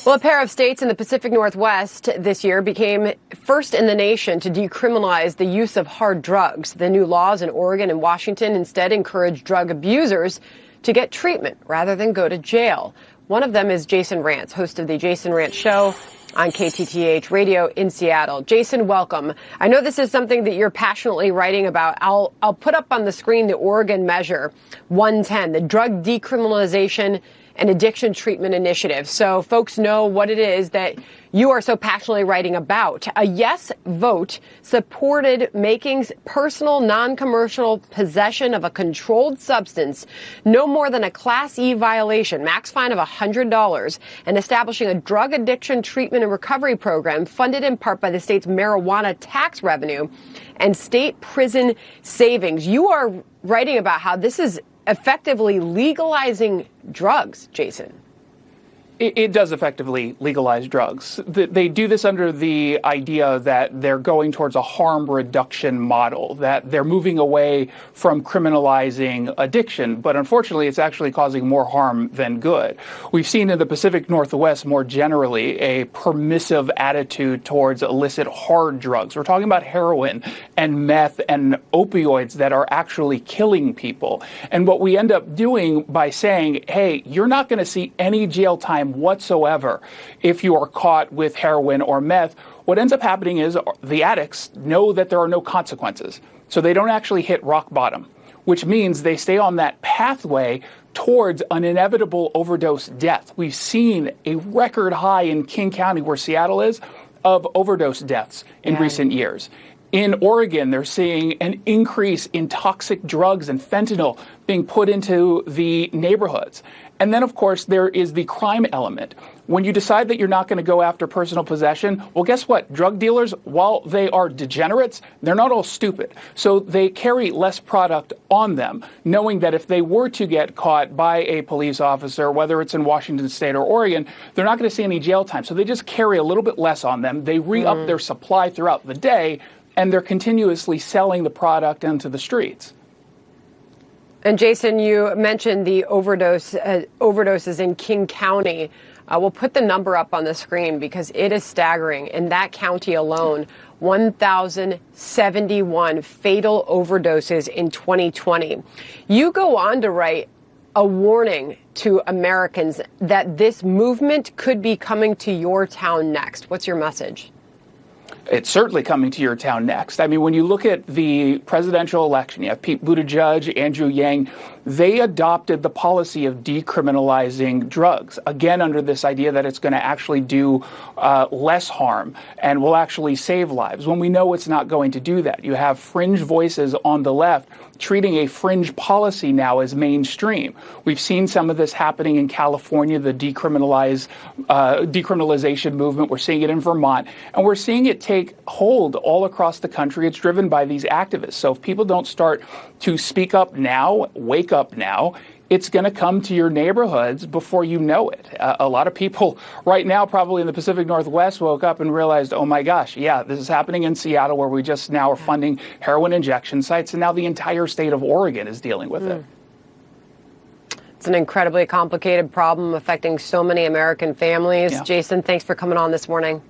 Well, a pair of states in the Pacific Northwest this year became first in the nation to decriminalize the use of hard drugs. The new laws in Oregon and Washington instead encourage drug abusers to get treatment rather than go to jail. One of them is Jason Rantz, host of the Jason Rantz Show on KTTH Radio in Seattle. Jason, welcome. I know this is something that you're passionately writing about. I'll put up on the screen the Oregon Measure 110, the Drug Decriminalization and Addiction Treatment Initiative. So folks know what it is that you are so passionately writing about. A yes vote supported making personal, non-commercial possession of a controlled substance no more than a Class E violation, max fine of $100, and establishing a drug addiction treatment and recovery program funded in part by the state's marijuana tax revenue and state prison savings. You are writing about how this is effectively legalizing drugs, Jason. It does effectively legalize drugs. They do this under the idea that they're going towards a harm reduction model, that they're moving away from criminalizing addiction. But unfortunately, it's actually causing more harm than good. We've seen in the Pacific Northwest more generally a permissive attitude towards illicit hard drugs. We're talking about heroin and meth and opioids that are actually killing people. And what we end up doing by saying, hey, you're not going to see any jail time whatsoever if you are caught with heroin or meth, what ends up happening is the addicts know that there are no consequences. So they don't actually hit rock bottom, which means they stay on that pathway towards an inevitable overdose death. We've seen a record high in King County, where Seattle is, of overdose deaths in recent years. In Oregon, they're seeing an increase in toxic drugs and fentanyl being put into the neighborhoods. And then, of course, there is the crime element. When you decide that you're not going to go after personal possession, well, guess what? Drug dealers, while they are degenerates, they're not all stupid. So they carry less product on them, knowing that if they were to get caught by a police officer, whether it's in Washington State or Oregon, they're not going to see any jail time. So they just carry a little bit less on them. They re-up their supply throughout the day, and they're continuously selling the product into the streets. And Jason, you mentioned the overdoses in King County. We'll put the number up on the screen because it is staggering. In that county alone, 1,071 fatal overdoses in 2020. You go on to write a warning to Americans that this movement could be coming to your town next. What's your message? It's certainly coming to your town next. I mean, when you look at the presidential election, you have Pete Buttigieg, Andrew Yang, they adopted the policy of decriminalizing drugs, again, under this idea that it's going to actually do less harm and will actually save lives, when we know it's not going to do that. You have fringe voices on the left treating a fringe policy now as mainstream. We've seen some of this happening in California, the decriminalization movement. We're seeing it in Vermont, and we're seeing it take hold all across the country. It's driven by these activists. So if people don't start to speak up now, wake up now, it's going to come to your neighborhoods before you know it. A lot of people right now, probably in the Pacific Northwest, woke up and realized, oh my gosh, yeah, this is happening in Seattle, where we just now are funding heroin injection sites, and now the entire state of Oregon is dealing with it. It's an incredibly complicated problem affecting so many American families. Yeah. Jason, thanks for coming on this morning.